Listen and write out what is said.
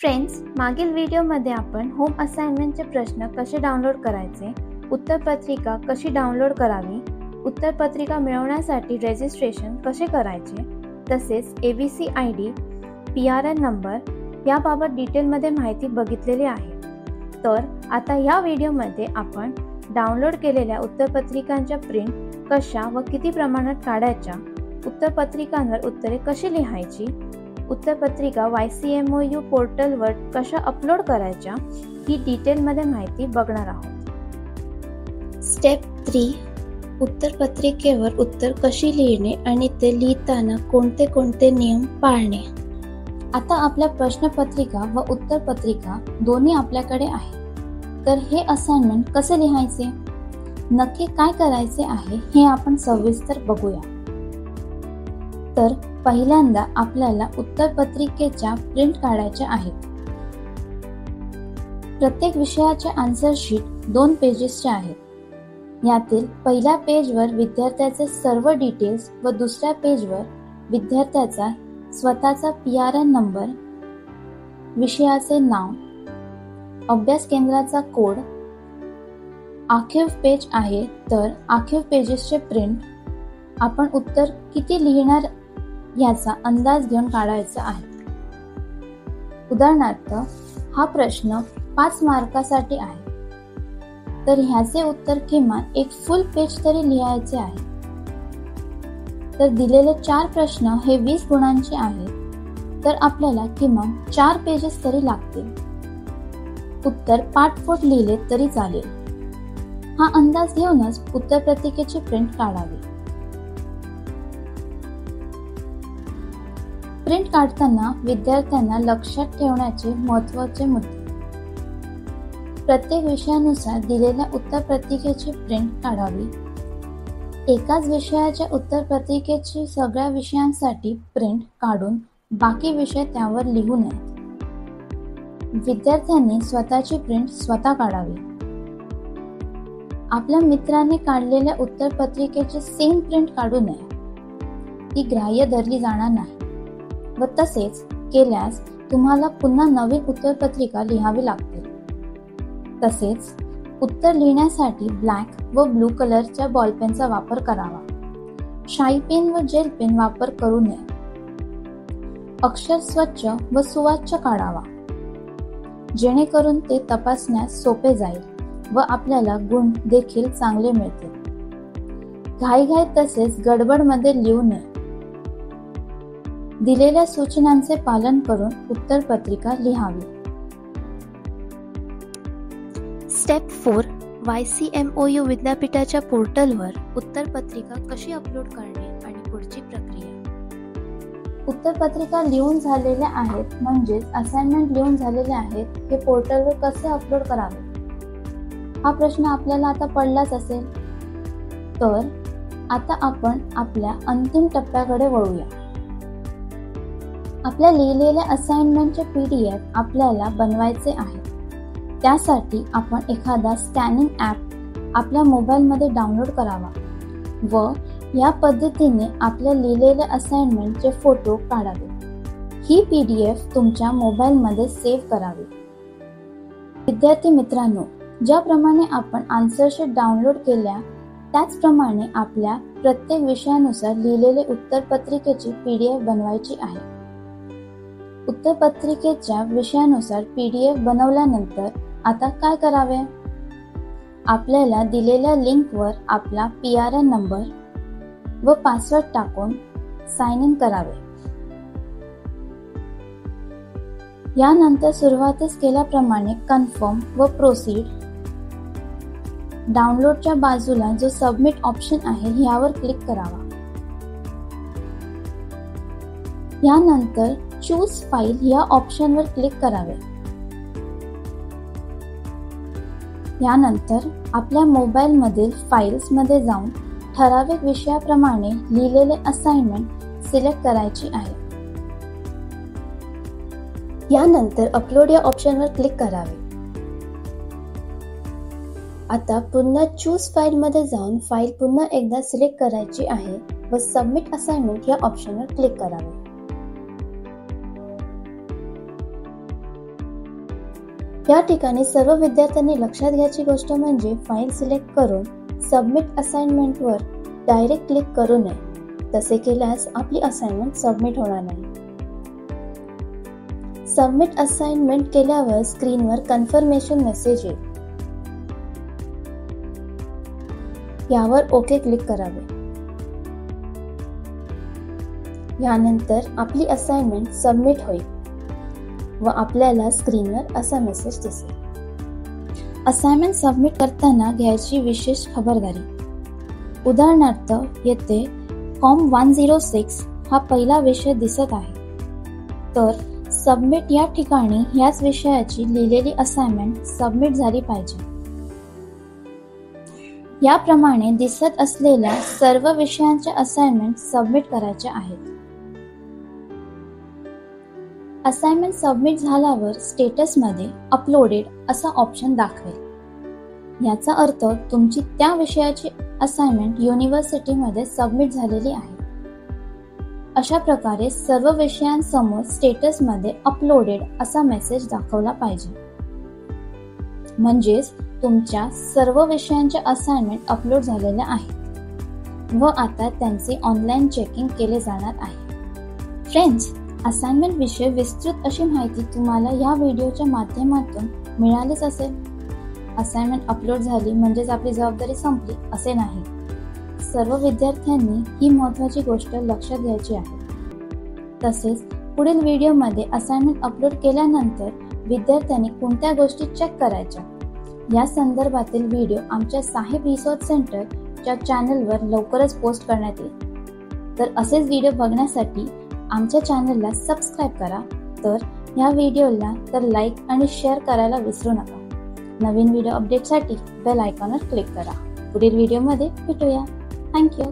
Friends, मागील व्हिडिओमध्ये आपण होम असाइनमेंटचे प्रश्न कसे डाउनलोड करायचे, उत्तरपत्रिका कशी डाउनलोड करावी, उत्तरपत्रिका मिळवण्यासाठी रजिस्ट्रेशन कसे करायचे, तसेच ABC ID, PRN नंबर याबाबत डिटेलमध्ये माहिती बघितलेली आहे. तर आता या व्हिडिओमध्ये आपण डाउनलोड केलेल्या उत्तरपत्रिकांच्या प्रिंट कशा व किती प्रमाणात काढायच्या, उत्तरपत्रिकांवर उत्तरे कशी लिहायची, उत्तरपत्रिका YCMOU पोर्टलवर कशा अपलोड करायच्या ही डिटेलमध्ये माहिती बघणार आहोत. स्टेप 3. उत्तरपत्रिकेवर उत्तर कशी लिहिणे आणि ते लिहिताना कोणते कोणते नियम पाळणे. आता आपल्या प्रश्नपत्रिका व उत्तरपत्रिका दोन्ही आपल्याकडे आहे. तर हे असाइनमेंट कसे लिहायचे, नक्की काय करायचे आहे हे आपण सविस्तर बघूया. तर पहिल्यांदा आपल्याला उत्तरपत्रिकेच्या प्रिंट काढायच्या आहेत. प्रत्येक विषयाचे आन्सर शीट 2 पेजेसचे आहेत. यातील पहिल्या पेजवर विद्यार्थ्याचे सर्व डिटेल्स व दुसऱ्या पेजवर विद्यार्थ्याचा स्वतःचा PRN नंबर, विषयाचे नाव, अभ्यास केंद्राचा कोड, आखीव पेज आहे. तर आखीव पेजेसचे प्रिंट आपण उत्तर किती लिहिणार याचा अंदाज घेऊन काढायचा आहे. उदाहरणार्थ, हा प्रश्न 5 मार्कासाठी आहे, तर ह्याचे उत्तर किमान एक फुल पेज तरी लिहायचे आहे. तर दिलेले 4 प्रश्न हे 20 गुणांचे आहेत, तर आपल्याला किमान 4 पेजेस तरी लागतील. उत्तर पाठपोट लिहिले तरी चालेल. हा अंदाज घेऊनच उत्तरपत्रिकेची प्रिंट काढावी. प्रिंट काढताना विद्यार्थ्यांना लक्षात ठेवण्याचे महत्त्वाचे मुद्दे. प्रत्येक विषयानुसार दिलेल्या उत्तरपत्रिकेची प्रिंट काढावी. एकाच विषयाच्या उत्तरपत्रिकेची सगळ्या विषयांसाठी प्रिंट काढून बाकी विषय त्यावर लिहू नयेत. विद्यार्थ्यांनी स्वतःची प्रिंट स्वतः काढावी. आपल्या मित्रांनी काढलेल्या उत्तरपत्रिकेची सेम प्रिंट काढू नये. ती ग्राह्य धरली जाणार नाही व तसेच केल्यास तुम्हाला पुन्हा नवीन उत्तरपत्रिका लिहावी लागते. तसेच उत्तर लिहिण्यासाठी ब्लॅक व ब्लू कलरच्या बॉलपेनचा वापर करावा. शाई पेन व जेल पेन वापर करू नये. अक्षर स्वच्छ व सुवाच्य काढावा, जेणेकरून ते तपासण्यास सोपे जाईल व आपल्याला गुण देखील चांगले मिळतील. घाईघाईत तसेच गडबडमध्ये लिहू नये. दिलेल्या सूचनांचे पालन करून उत्तरपत्रिका लिहावी. स्टेप 4. YCMOU विद्यापीठाच्या पोर्टलवर उत्तरपत्रिका कशी अपलोड करणे आणि पुढची प्रक्रिया. उत्तरपत्रिका लिहून झालेल्या आहेत, म्हणजेच असाइनमेंट लिहून झालेले आहेत, हे पोर्टलवर कसे अपलोड करावे हा प्रश्न आपल्याला आता पडलाच असेल. तर आता आपण आपल्या अंतिम टप्प्याकडे वळूया. आपल्या लिहिलेल्या असाइनमेंटचे PDF आपल्याला बनवायचे आहे. त्यासाठी आपण एखादा स्कॅनिंग ॲप आपल्या मोबाईलमध्ये डाउनलोड करावा व या पद्धतीने आपल्या लिहिलेल्या असाइनमेंटचे फोटो काढावे. ही PDF तुमच्या मोबाईलमध्ये सेव्ह करावी. विद्यार्थी मित्रांनो, ज्याप्रमाणे आपण आन्सर शीट डाउनलोड केल्या त्याचप्रमाणे आपल्या प्रत्येक विषयानुसार लिहिलेले उत्तरपत्रिकेची PDF बनवायची आहे. उत्तरपत्रिकेच्या विषयानुसार PDF बनवल्यानंतर आता काय करावे. आपल्याला दिलेल्या लिंकवर आपला PRN नंबर व पासवर्ड टाकून साइन इन करावे. यानंतर सुरुवातीस केल्याप्रमाणे कन्फर्म व प्रोसीड. डाउनलोडच्या बाजूला जो सबमिट ऑप्शन आहे यावर क्लिक करावा. यानंतर चूज फाईल या ऑप्शनवर क्लिक करावे. यानंतर आपल्या मोबाईलमधील फाईल्समध्ये जाऊन ठराविक विषयाप्रमाणे लिहिलेले असाइनमेंट सिलेक्ट करायची आहे. यानंतर अपलोड या ऑप्शनवर क्लिक करावे. आता पुन्हा चूज फाईलमध्ये जाऊन फाईल पुन्हा एकदा सिलेक्ट करायची आहे व सबमिट असाइनमेंट या ऑप्शनवर क्लिक करावे. या ठिकाणी सर्व विद्यार्थ्यांनी लक्षात घ्यायची गोष्ट म्हणजे फाईल सिलेक्ट करून सबमिट असाइनमेंटवर डायरेक्ट क्लिक करू नये. तसे केल्यास आपली असाइनमेंट सबमिट होणार नाही. सबमिट असाइनमेंट केल्यावर स्क्रीनवर कन्फर्मेशन मेसेज येईल. यावर ओके क्लिक करावे. यानंतर आपली असाइनमेंट सबमिट होईल व आपल्याला स्क्रीनवर असा मेसेज दिसेल. असाइनमेंट सबमिट करताना घ्यायची विशेष खबरदारी. उदाहरणार्थ येथे फॉर्म 106 हा पहिला विषय दिसत आहे, तर सबमिट या ठिकाणी याच विषयाची लिहिलेली असाइनमेंट सबमिट झाली पाहिजे. याप्रमाणे दिसत असलेल्या सर्व विषयांच्या असाइनमेंट सबमिट करायच्या आहेत. असाइनमेंट सबमिट झाल्यावर स्टेटसमध्ये अपलोडेड असा ऑप्शन दाखवेल. याचा अर्थ तुमची त्या विषयाची असाइनमेंट युनिव्हर्सिटीमध्ये सबमिट झालेली आहे. अशा प्रकारे सर्व विषयांसमोर स्टेटसमध्ये अपलोडेड असा मेसेज दाखवला पाहिजे. म्हणजेच तुमच्या सर्व विषयांच्या असाइनमेंट अपलोड झालेल्या आहेत व आता त्यांचे ऑनलाईन चेकिंग केले जाणार आहे. फ्रेंड्स, असाइनमेंट विषयी विस्तृत अशी माहिती तुम्हाला या व्हिडिओच्या माध्यमातून मिळालीच असेल. असाइनमेंट अपलोड झाली म्हणजेच आपली जबाबदारी संपली असे नाही. सर्व विद्यार्थ्यांनी ही महत्त्वाची गोष्ट लक्षात घ्यायची आहे. तसेच पुढील व्हिडिओमध्ये असाइनमेंट अपलोड केल्यानंतर विद्यार्थ्यांनी कोणत्या गोष्टी चेक करायच्या या संदर्भातील व्हिडिओ आमच्या साहेब रिसोर्स सेंटरच्या चॅनलवर लवकरच पोस्ट करण्यात येईल. तर असेच व्हिडिओ बघण्यासाठी आमच्या चॅनलला सबस्क्राईब करा. तर या व्हिडिओला तर लाईक आणि शेअर करायला विसरू नका. नवीन व्हिडिओ अपडेटसाठी बेल आयकॉनवर क्लिक करा. पुढील व्हिडिओमध्ये भेटूया. थँक्यू.